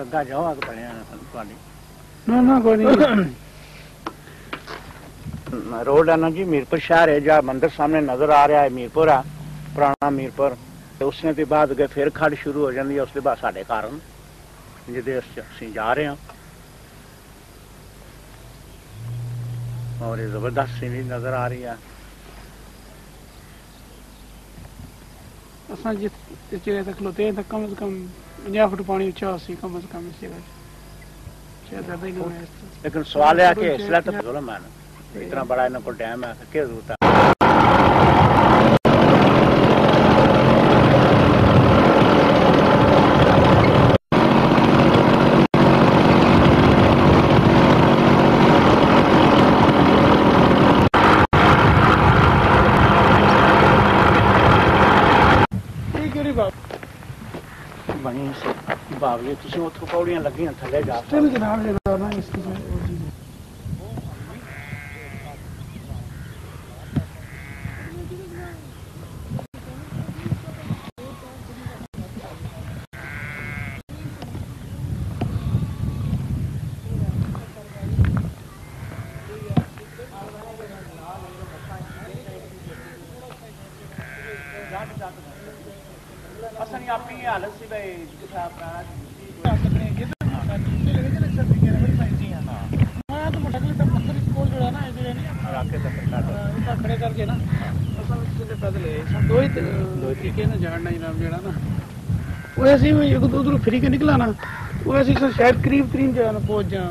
ਲੱਗਾ ਜਾਓ ਆ ਬਣਿਆ ਤੁਹਾਡੀ ਨਾ ਕੋਈ ਨਹੀਂ रोड है ना जी मीरपुर शहर है जहाँ मंदिर सामने नजर आ रहा है मीरपुर है पुराना मीरपुर तो उसने के बाद अगे फिर खड़ शुरू हो जाती है उसके बाद साढ़े कारण जिदे असीं जा रहे हैं और ये जबरदस्त सीनरी नजर आ रही है असां जिस जगह तक खलोते हैं कम से कम 50 फुट पानी उच्चा सी कम से कम इस जगह शायद ज्यादा ही नहीं है लेकिन सवाल है कि इसलिए तो जुल्म है ना इतना बड़ा इन्हों को डैम है क्या जरूरत है बनी बावली तुम उतो पौड़ियां लगियां थले जा अपनी हालत से भाई खड़े करके ना पैदल दो ही तरीके ना झाड़ना इनाम जड़ा ना वो ऐसे ही उधर फ्री के निकला ना वो ऐसे शायद करीब 3 जगह पहुंच जा